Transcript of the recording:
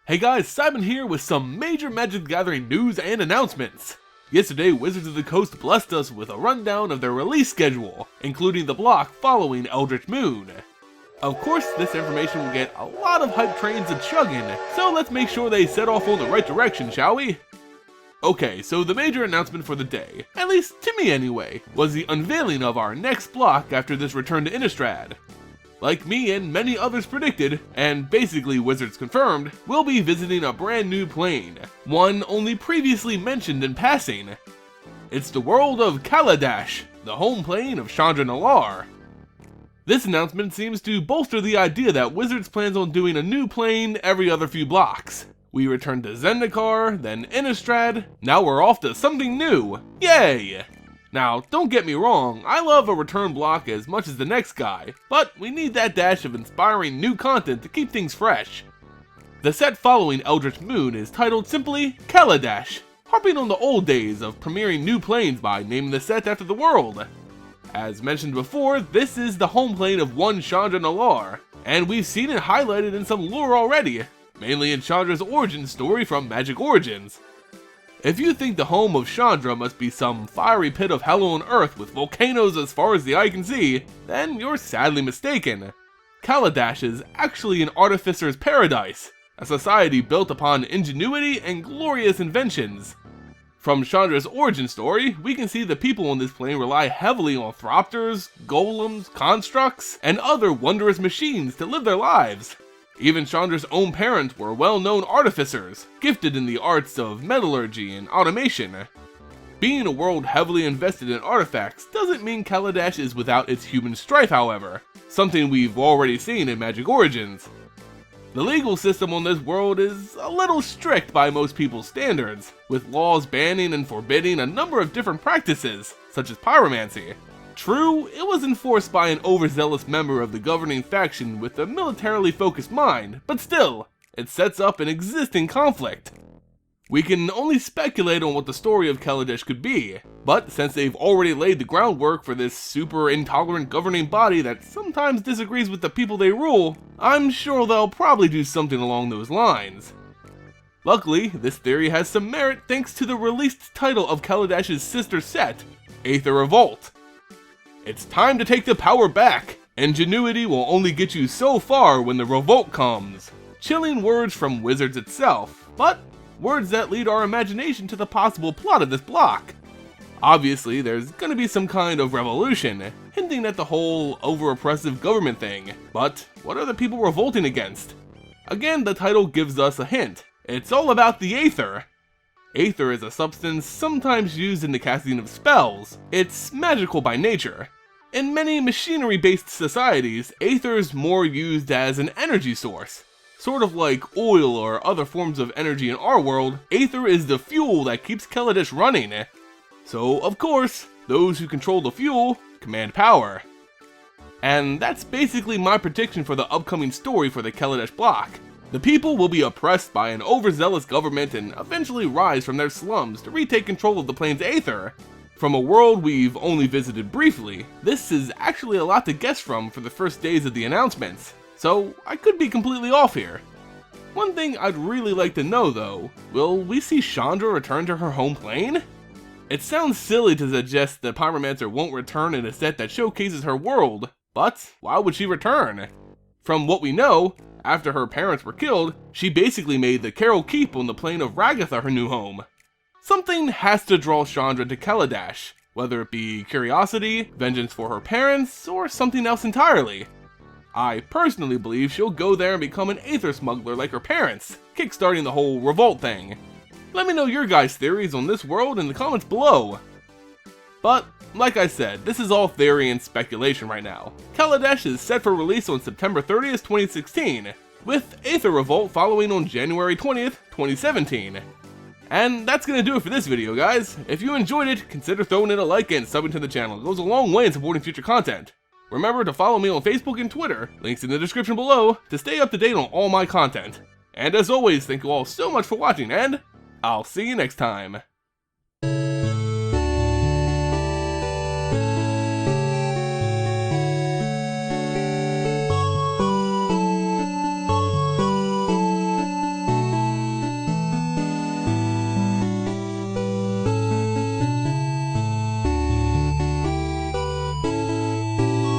Hey guys, Simon here with some major Magic the Gathering news and announcements. Yesterday, Wizards of the Coast blessed us with a rundown of their release schedule, including the block following Eldritch Moon. Of course, this information will get a lot of hype trains a-chugging, so let's make sure they set off on the right direction, shall we? Okay, so the major announcement for the day, at least to me anyway, was the unveiling of our next block after this return to Innistrad. Like me and many others predicted, and basically Wizards confirmed, we'll be visiting a brand new plane, one only previously mentioned in passing. It's the world of Kaladesh, the home plane of Chandra Nalaar. This announcement seems to bolster the idea that Wizards plans on doing a new plane every other few blocks. We returned to Zendikar, then Innistrad, now we're off to something new! Yay! Now, don't get me wrong, I love a return block as much as the next guy, but we need that dash of inspiring new content to keep things fresh. The set following Eldritch Moon is titled simply Kaladesh, harping on the old days of premiering new planes by naming the set after the world. As mentioned before, this is the home plane of one Chandra Nalaar, and we've seen it highlighted in some lore already, mainly in Chandra's origin story from Magic Origins. If you think the home of Chandra must be some fiery pit of hell on earth with volcanoes as far as the eye can see, then you're sadly mistaken. Kaladesh is actually an artificer's paradise, a society built upon ingenuity and glorious inventions. From Chandra's origin story, we can see the people on this plane rely heavily on thropters, golems, constructs, and other wondrous machines to live their lives. Even Chandra's own parents were well-known artificers, gifted in the arts of metallurgy and automation. Being a world heavily invested in artifacts doesn't mean Kaladesh is without its human strife, however, something we've already seen in Magic Origins. The legal system on this world is a little strict by most people's standards, with laws banning and forbidding a number of different practices, such as pyromancy. True, it was enforced by an overzealous member of the governing faction with a militarily focused mind, but still, it sets up an existing conflict. We can only speculate on what the story of Kaladesh could be, but since they've already laid the groundwork for this super intolerant governing body that sometimes disagrees with the people they rule, I'm sure they'll probably do something along those lines. Luckily, this theory has some merit thanks to the released title of Kaladesh's sister set, Aether Revolt. It's time to take the power back! Ingenuity will only get you so far when the revolt comes. Chilling words from Wizards itself, but words that lead our imagination to the possible plot of this block. Obviously, there's gonna be some kind of revolution, hinting at the whole over-oppressive government thing, but what are the people revolting against? Again, the title gives us a hint. It's all about the Aether. Aether is a substance sometimes used in the casting of spells. It's magical by nature. In many machinery-based societies, Aether is more used as an energy source. Sort of like oil or other forms of energy in our world, Aether is the fuel that keeps Kaladesh running. So, of course, those who control the fuel command power. And that's basically my prediction for the upcoming story for the Kaladesh block. The people will be oppressed by an overzealous government and eventually rise from their slums to retake control of the plane's Aether. From a world we've only visited briefly, this is actually a lot to guess from for the first days of the announcements, so I could be completely off here. One thing I'd really like to know though, will we see Chandra return to her home plane? It sounds silly to suggest the Pyromancer won't return in a set that showcases her world, but why would she return? From what we know, after her parents were killed, she basically made the Carol Keep on the plane of Ragatha her new home. Something has to draw Chandra to Kaladesh, whether it be curiosity, vengeance for her parents, or something else entirely. I personally believe she'll go there and become an Aether smuggler like her parents, kickstarting the whole revolt thing. Let me know your guys' theories on this world in the comments below. But, like I said, this is all theory and speculation right now. Kaladesh is set for release on September 30th, 2016, with Aether Revolt following on January 20th, 2017. And that's gonna do it for this video, guys. If you enjoyed it, consider throwing it a like and subbing to the channel. It goes a long way in supporting future content. Remember to follow me on Facebook and Twitter, links in the description below, to stay up to date on all my content. And as always, thank you all so much for watching, and I'll see you next time.